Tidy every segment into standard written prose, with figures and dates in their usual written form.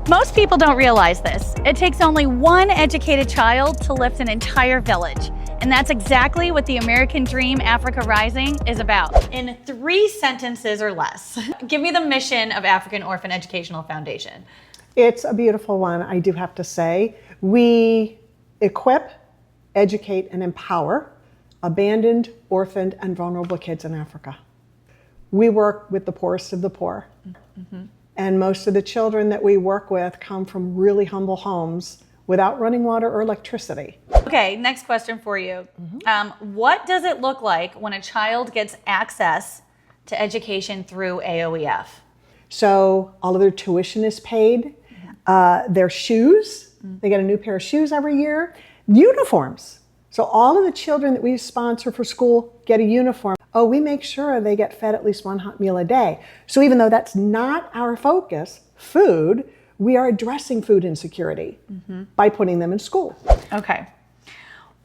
Most people don't realize this. It takes only one educated child to lift an entire village. And that's exactly what the American Dream Africa Rising is about. In 3 sentences or less, give me the mission of African Orphan Educational Foundation. It's a beautiful one, I do have to say. We equip, educate, and empower abandoned, orphaned, and vulnerable kids in Africa. We work with the poorest of the poor. Mm-hmm. And most of the children that we work with come from really humble homes without running water or electricity. Okay, next question for you. Mm-hmm. What does it look like when a child gets access to education through AOEF? So all of their tuition is paid, their shoes, they get a new pair of shoes every year, uniforms. So all of the children that we sponsor for school get a uniform. Oh, we make sure they get fed at least one hot meal a day. So even though that's not our focus, food, we are addressing food insecurity by putting them in school. Okay.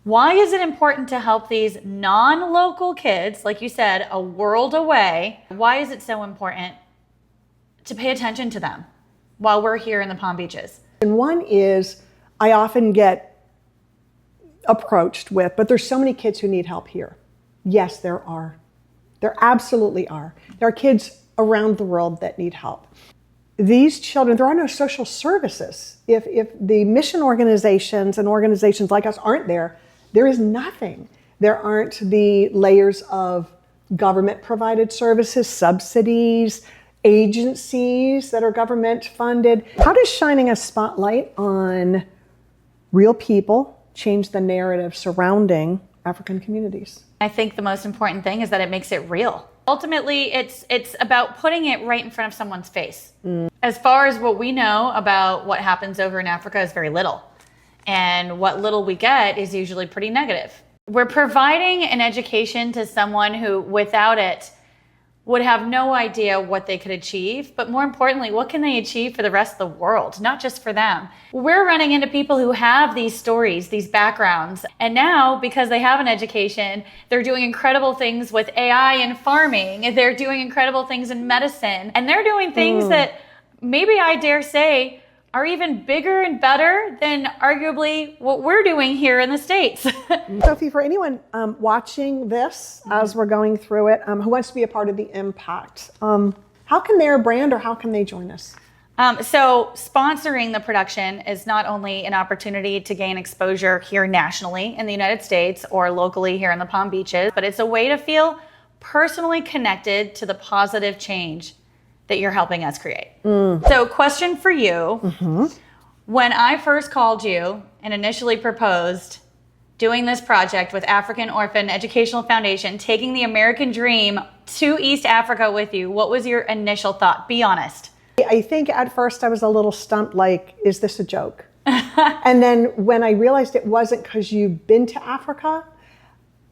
Why is it important to help these non-local kids, like you said, a world away? Why is it so important to pay attention to them while we're here in the Palm Beaches? And one is, I often get approached with, but there's so many kids who need help here. Yes, there are. There absolutely are. There are kids around the world that need help. These children, there are no social services. If the mission organizations and organizations like us aren't there, there is nothing. There aren't the layers of government provided services, subsidies, agencies that are government funded. How does shining a spotlight on real people change the narrative surrounding African communities? I think the most important thing is that it makes it real. Ultimately, it's about putting it right in front of someone's face. As far as what we know about what happens over in Africa is very little. And what little we get is usually pretty negative. We're providing an education to someone who, without it, would have no idea what they could achieve, but more importantly, what can they achieve for the rest of the world, not just for them. We're running into people who have these stories, these backgrounds, and now, because they have an education, they're doing incredible things with AI and farming, they're doing incredible things in medicine, and they're doing things that maybe I dare say are even bigger and better than arguably what we're doing here in the States. Sophie, for anyone watching this as we're going through it, who wants to be a part of the impact, how can their brand or how can they join us? So sponsoring the production is not only an opportunity to gain exposure here nationally in the United States or locally here in the Palm Beaches, but it's a way to feel personally connected to the positive change that you're helping us create. So question for you, when I first called you and initially proposed doing this project with African Orphan Educational Foundation, taking the American dream to East Africa with you, what was your initial thought? Be honest. I think at first I was a little stumped, like, is this a joke? And then when I realized it wasn't because you've been to Africa,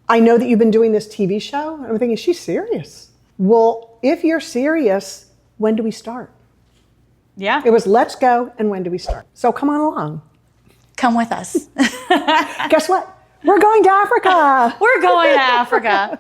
I know that you've been doing this TV show, and I'm thinking, she's serious. Well, if you're serious, when do we start? Yeah. It was let's go, and when do we start? So come on along. Come with us. Guess what? We're going to Africa. We're going to Africa.